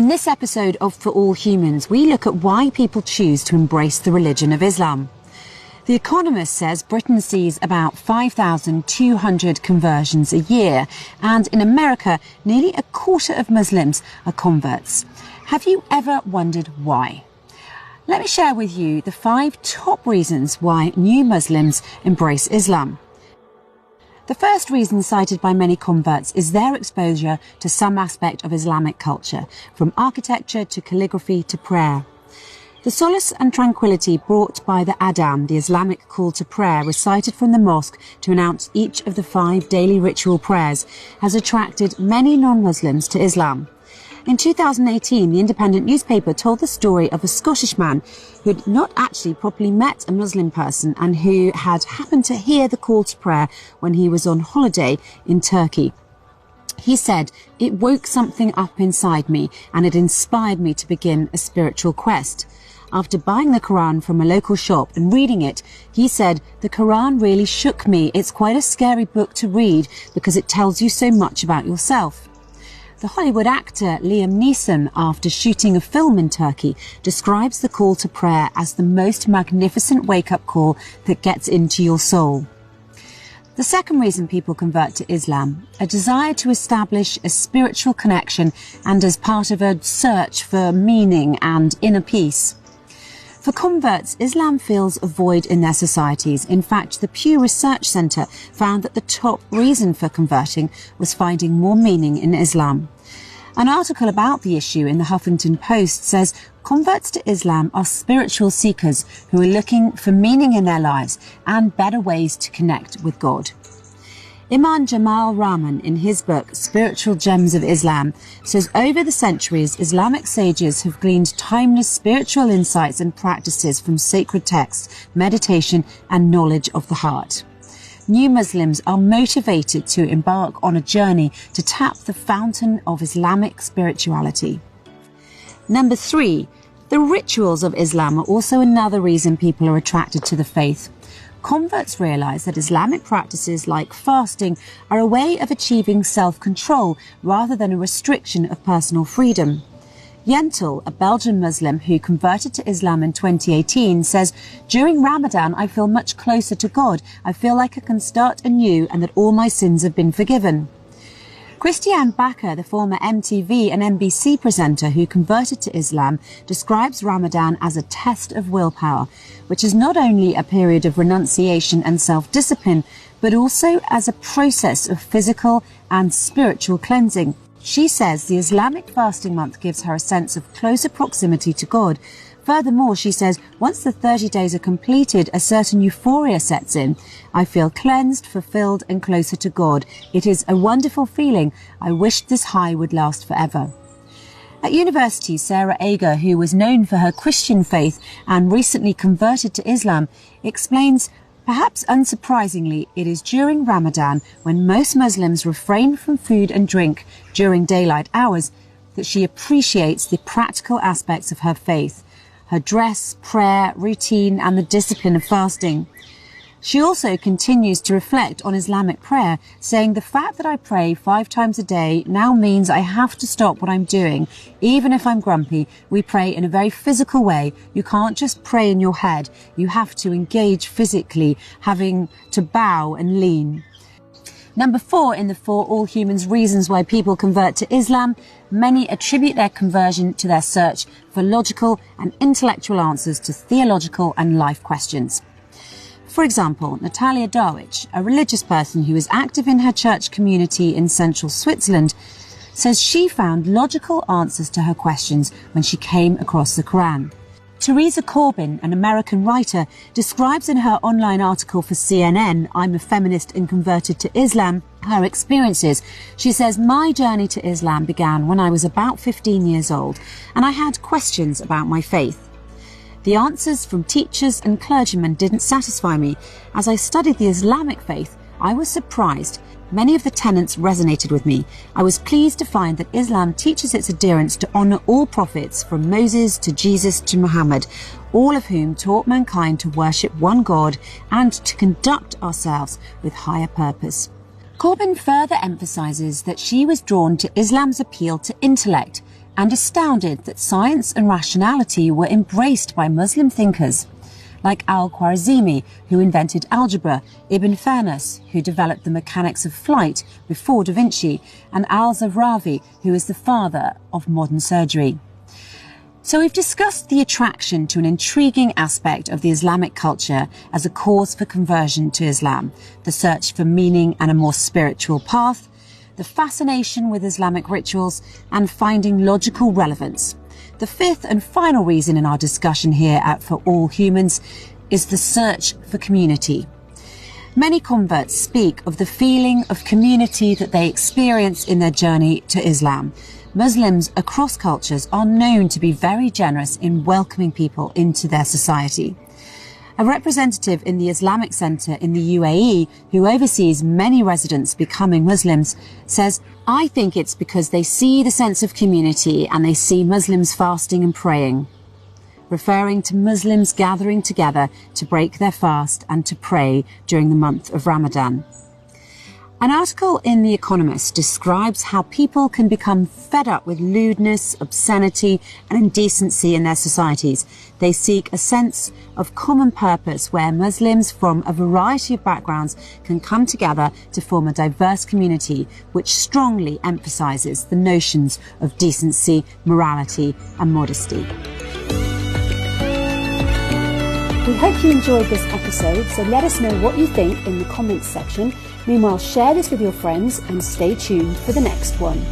In this episode of For All Humans, we look at why people choose to embrace the religion of Islam. The Economist says Britain sees about 5,200 conversions a year, and in America, nearly a quarter of Muslims are converts. Have you ever wondered why? Let me share with you the 5 top reasons why new Muslims embrace Islam. The first reason cited by many converts is their exposure to some aspect of Islamic culture, from architecture to calligraphy to prayer. The solace and tranquility brought by the Adhan, the Islamic call to prayer recited from the mosque to announce each of the 5 daily ritual prayers, has attracted many non-Muslims to Islam. In 2018, the Independent newspaper told the story of a Scottish man who had not actually properly met a Muslim person and who had happened to hear the call to prayer when he was on holiday in Turkey. He said, "It woke something up inside me and it inspired me to begin a spiritual quest." After buying the Quran from a local shop and reading it, he said, "The Quran really shook me. It's quite a scary book to read because it tells you so much about yourself." The Hollywood actor Liam Neeson, after shooting a film in Turkey, describes the call to prayer as the most magnificent wake-up call that gets into your soul. The second reason people convert to Islam, a desire to establish a spiritual connection and as part of a search for meaning and inner peace. For converts, Islam fills a void in their societies. In fact, the Pew Research Centre found that the top reason for converting was finding more meaning in Islam. An article about the issue in the Huffington Post says converts to Islam are spiritual seekers who are looking for meaning in their lives and better ways to connect with God. Imam Jamal Rahman, in his book Spiritual Gems of Islam, says over the centuries, Islamic sages have gleaned timeless spiritual insights and practices from sacred texts, meditation and knowledge of the heart. New Muslims are motivated to embark on a journey to tap the fountain of Islamic spirituality. Number 3, the rituals of Islam are also another reason people are attracted to the faith. Converts realise that Islamic practices like fasting are a way of achieving self-control rather than a restriction of personal freedom. Yentel, a Belgian Muslim who converted to Islam in 2018, says, "During Ramadan, I feel much closer to God. I feel like I can start anew and that all my sins have been forgiven." Christiane Bakker, the former MTV and NBC presenter who converted to Islam, describes Ramadan as a test of willpower, which is not only a period of renunciation and self-discipline, but also as a process of physical and spiritual cleansing. She says the Islamic fasting month gives her a sense of closer proximity to God. Furthermore, she says, once the 30 days are completed, a certain euphoria sets in. "I feel cleansed, fulfilled and closer to God. It is a wonderful feeling. I wish this high would last forever." At university, Sarah Ager, who was known for her Christian faith and recently converted to Islam, explains, perhaps unsurprisingly, it is during Ramadan, when most Muslims refrain from food and drink during daylight hours, that she appreciates the practical aspects of her faith. Her dress, prayer, routine and the discipline of fasting. She also continues to reflect on Islamic prayer, saying, "The fact that I pray 5 times a day now means I have to stop what I'm doing. Even if I'm grumpy, we pray in a very physical way. You can't just pray in your head. You have to engage physically, having to bow and lean." Number 4 in the For All Humans reasons why people convert to Islam, many attribute their conversion to their search for logical and intellectual answers to theological and life questions. For example, Natalia Darwich, a religious person who is active in her church community in central Switzerland, says she found logical answers to her questions when she came across the Quran. Teresa Corbin, an American writer, describes in her online article for CNN, "I'm a Feminist and Converted to Islam," her experiences. She says, "My journey to Islam began when I was about 15 years old, and I had questions about my faith. The answers from teachers and clergymen didn't satisfy me. As I studied the Islamic faith, I was surprised. Many of the tenets resonated with me. I was pleased to find that Islam teaches its adherents to honour all prophets, from Moses to Jesus to Muhammad, all of whom taught mankind to worship one God and to conduct ourselves with higher purpose." Corbin further emphasises that she was drawn to Islam's appeal to intellect, and astounded that science and rationality were embraced by Muslim thinkers, like Al-Khwarizmi, who invented algebra, Ibn Fairness, who developed the mechanics of flight before Da Vinci, and Al-Zawrawi, who is the father of modern surgery. So we've discussed the attraction to an intriguing aspect of the Islamic culture as a cause for conversion to Islam, the search for meaning and a more spiritual path, the fascination with Islamic rituals, and finding logical relevance. The fifth and final reason in our discussion here at For All Humans is the search for community. Many converts speak of the feeling of community that they experience in their journey to Islam. Muslims across cultures are known to be very generous in welcoming people into their society. A representative in the Islamic Centre in the UAE, who oversees many residents becoming Muslims, says, "I think it's because they see the sense of community and they see Muslims fasting and praying," referring to Muslims gathering together to break their fast and to pray during the month of Ramadan. An article in The Economist describes how people can become fed up with lewdness, obscenity and indecency in their societies. They seek a sense of common purpose where Muslims from a variety of backgrounds can come together to form a diverse community which strongly emphasises the notions of decency, morality and modesty. We hope you enjoyed this episode, so let us know what you think in the comments section. Meanwhile, share this with your friends and stay tuned for the next one.